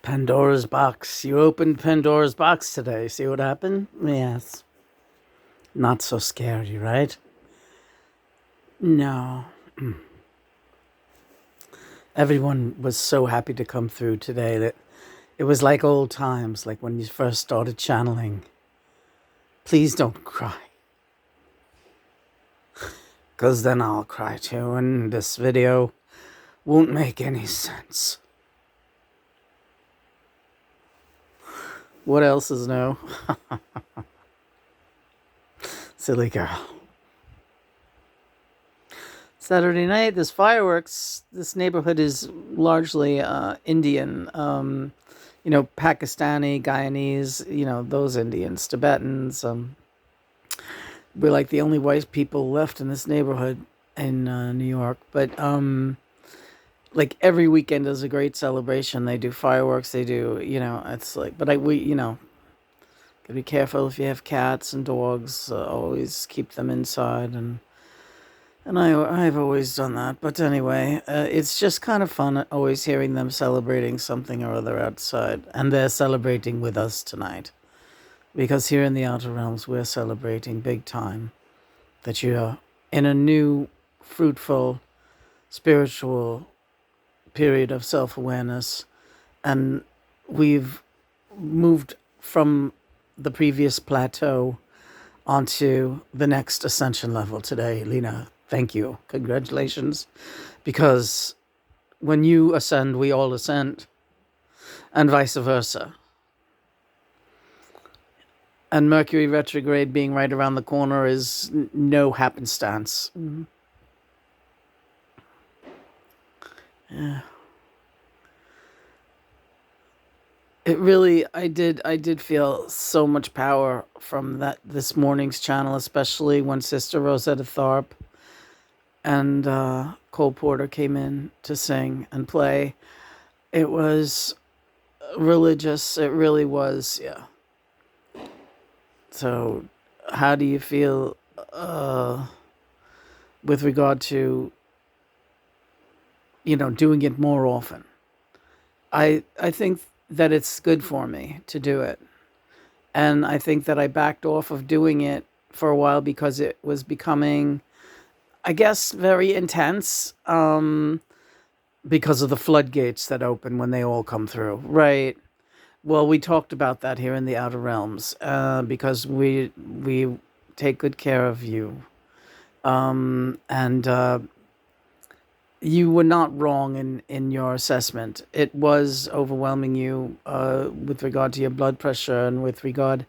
Pandora's box. You opened Pandora's box today. See what happened? Yes. Not so scary, right? No. Everyone was so happy to come through today that it was like old times, like when you first started channeling. Please don't cry, because then I'll cry too, and this video won't make any sense. What else is new? Silly girl. Saturday night, there's fireworks. This neighborhood is largely Indian, Pakistani, Guyanese, those Indians, Tibetans. We're like the only white people left in this neighborhood in New York. But like every weekend is a great celebration. They do fireworks. They do, it's like, but gotta be careful if you have cats and dogs. Always keep them inside and I've always done that. But anyway, it's just kind of fun always hearing them celebrating something or other outside. And they're celebrating with us tonight. Because here in the Outer Realms, we're celebrating big time that you're in a new, fruitful, spiritual period of self-awareness. And we've moved from the previous plateau onto the next ascension level today, Lena. Thank you. Congratulations. Because when you ascend, we all ascend. And vice versa. And Mercury retrograde being right around the corner is no happenstance. Mm-hmm. Yeah. It really, I did feel so much power from this morning's channel, especially when Sister Rosetta Tharpe and Cole Porter came in to sing and play. It was religious. It really was, yeah. So how do you feel with regard to, doing it more often? I think that it's good for me to do it. And I think that I backed off of doing it for a while because it was becoming, I guess, very intense because of the floodgates that open when they all come through. Right. Well, we talked about that here in the Outer Realms because we take good care of you. And you were not wrong in your assessment. It was overwhelming you with regard to your blood pressure and with regard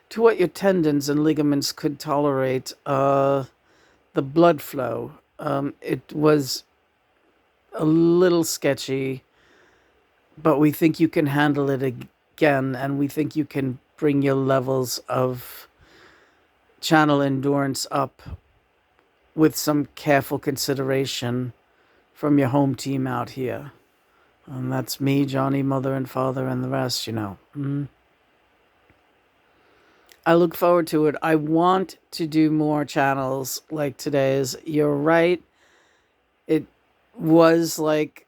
to what your tendons and ligaments could tolerate, the blood flow. It was a little sketchy, but we think you can handle it again, and we think you can bring your levels of channel endurance up with some careful consideration from your home team out here. And that's me, Johnny, Mother and Father, and the rest, Mm-hmm. I look forward to it. I want to do more channels like today's. You're right. It was like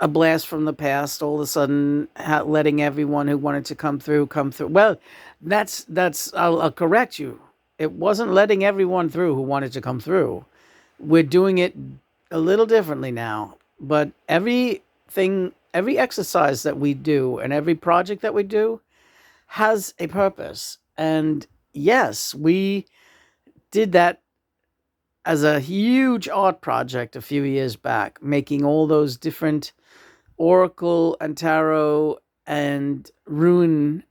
a blast from the past, all of a sudden letting everyone who wanted to come through. Well, I'll correct you. It wasn't letting everyone through who wanted to come through. We're doing it a little differently now, but every exercise that we do and every project that we do has a purpose. And yes, we did that as a huge art project a few years back, making all those different oracle and tarot and rune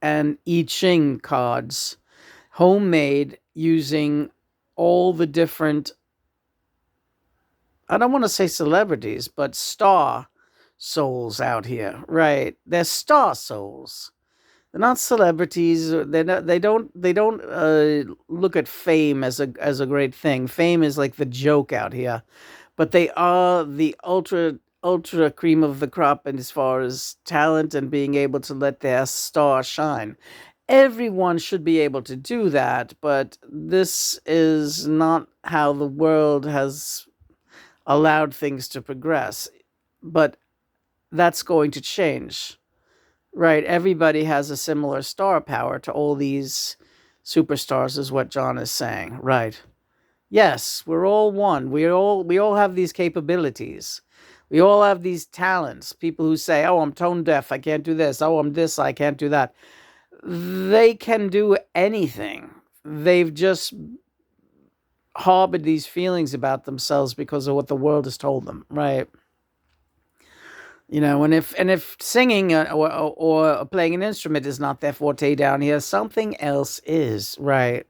and I Ching cards, homemade, using all the different, I don't want to say celebrities, but star souls out here, right? They're star souls. They're not celebrities. They don't look at fame as a great thing. Fame is like the joke out here, but they are the ultra cream of the crop, and as far as talent and being able to let their star shine. Everyone should be able to do that, but this is not how the world has allowed things to progress. But that's going to change, right? Everybody has a similar star power to all these superstars, is what John is saying, right? Yes, we're all one. We all have these capabilities. We all have these talents. People who say, "Oh, I'm tone deaf. I can't do this. Oh, I'm this. I can't do that." They can do anything. They've just harbored these feelings about themselves because of what the world has told them, right? And if singing or playing an instrument is not their forte down here, something else is, right?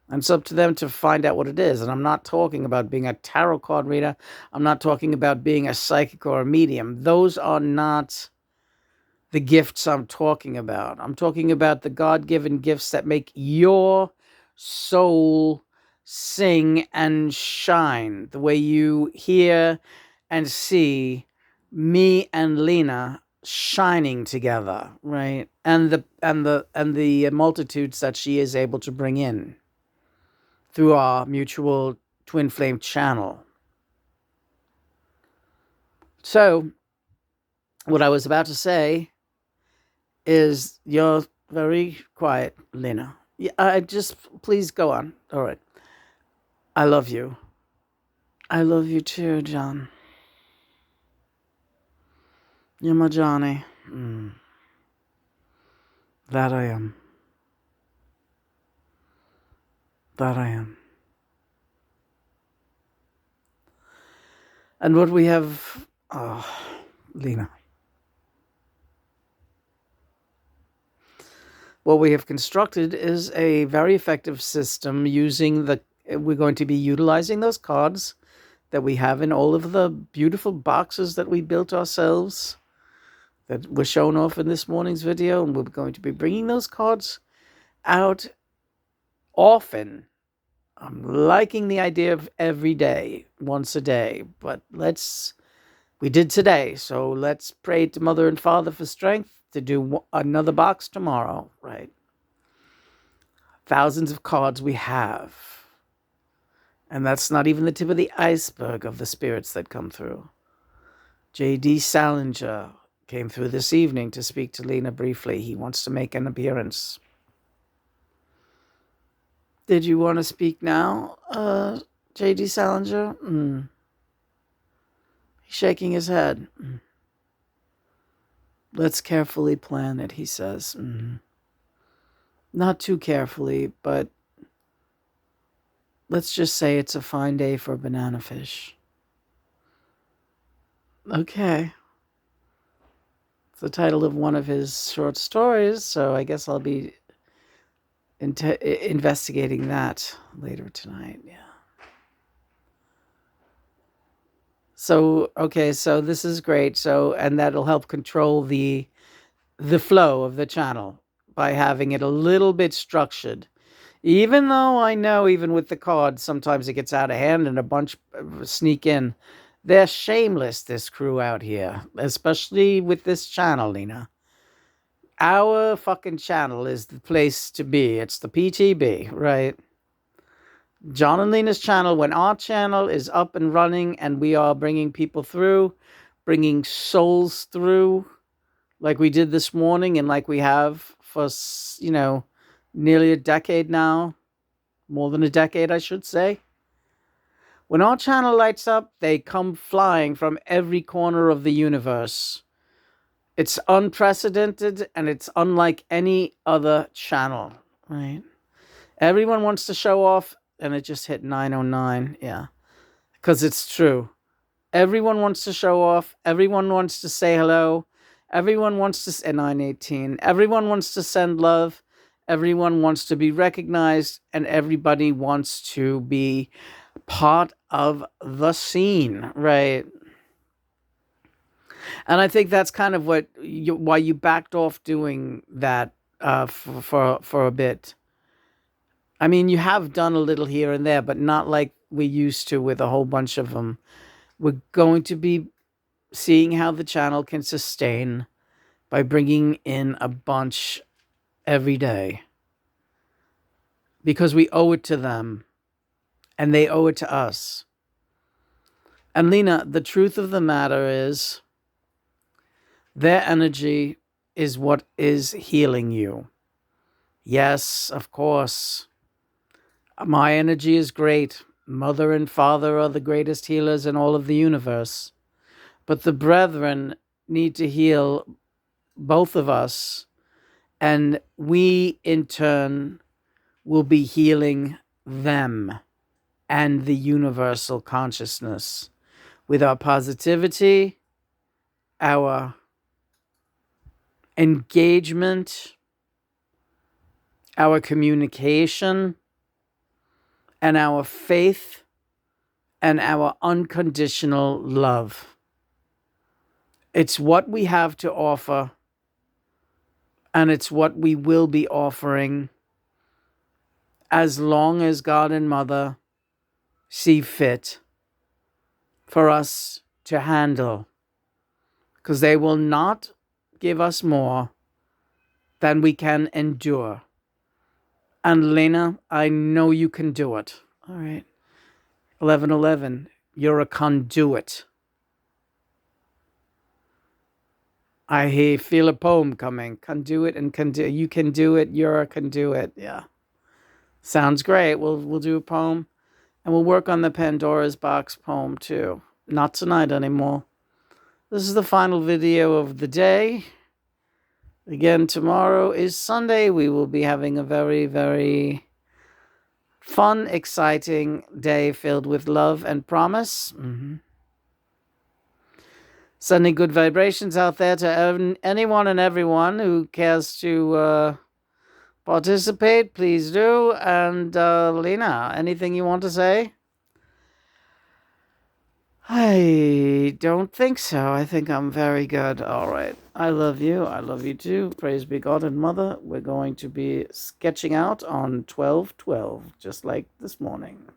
And it's up to them to find out what it is. And I'm not talking about being a tarot card reader. I'm not talking about being a psychic or a medium. Those are not the gifts I'm talking about. I'm talking about the God-given gifts that make your soul sing and shine, the way you hear and see me and Lena shining together, right? And the multitudes that she is able to bring in through our mutual twin flame channel. So, what I was about to say is, you're very quiet, Lena. Yeah, please go on. All right. I love you. I love you too, John. You're my Johnny. That I am. That I am. And what we have, Lena. What we have constructed is a very effective system we're going to be utilizing those cards that we have in all of the beautiful boxes that we built ourselves, that were shown off in this morning's video, and we're going to be bringing those cards out often. I'm liking the idea of every day, once a day, but we did today, so let's pray to Mother and Father for strength to do another box tomorrow, right? Thousands of cards we have. And that's not even the tip of the iceberg of the spirits that come through. J.D. Salinger came through this evening to speak to Lena briefly. He wants to make an appearance. Did you want to speak now, J.D. Salinger? He's shaking his head. Let's carefully plan it, he says. Not too carefully, but let's just say it's a fine day for banana fish. Okay. It's the title of one of his short stories, so I guess I'll be investigating that later tonight. Yeah. So, okay, so this is great. And that'll help control the flow of the channel by having it a little bit structured. Even though I know, even with the cards, sometimes it gets out of hand and a bunch sneak in. They're shameless, this crew out here, especially with this channel, Lena. Our fucking channel is the place to be. It's the PTB, right? John and Lena's channel, when our channel is up and running and we are bringing people through, bringing souls through, like we did this morning and like we have for, nearly a decade now, more than a decade, I should say. When our channel lights up, they come flying from every corner of the universe. It's unprecedented and it's unlike any other channel, right? Everyone wants to show off, and it just hit 909, yeah, because it's true. Everyone wants to show off. Everyone wants to say hello. Everyone wants to say 918. Everyone wants to send love. Everyone wants to be recognized, and everybody wants to be part of the scene, right? And I think that's kind of why you backed off doing that for a bit. I mean, you have done a little here and there, but not like we used to with a whole bunch of them. We're going to be seeing how the channel can sustain by bringing in a bunch every day, because we owe it to them and they owe it to us. And Lena, the truth of the matter is, Their energy is what is healing you. Yes, of course. My energy is great. Mother and father are the greatest healers in all of the universe. But the brethren need to heal both of us, and we in turn will be healing them and the universal consciousness with our positivity, our engagement, our communication, and our faith, and our unconditional love. It's what we have to offer, and it's what we will be offering as long as God and Mother see fit for us to handle, because they will not give us more than we can endure. And Lena, I know you can do it. All right. 1111, you're a conduit. I feel a poem coming. Conduit and conduit. You can do it. You're a conduit. Yeah. Sounds great. We'll do a poem. And we'll work on the Pandora's Box poem too. Not tonight anymore. This is the final video of the day. Again, tomorrow is Sunday. We will be having a very, very fun, exciting day filled with love and promise. Sending good vibrations out there to anyone and everyone who cares to participate. Please do. And Lena, anything you want to say? I don't think so. I think I'm very good. All right. I love you. I love you too. Praise be God and Mother. We're going to be sketching out on 12/12, just like this morning.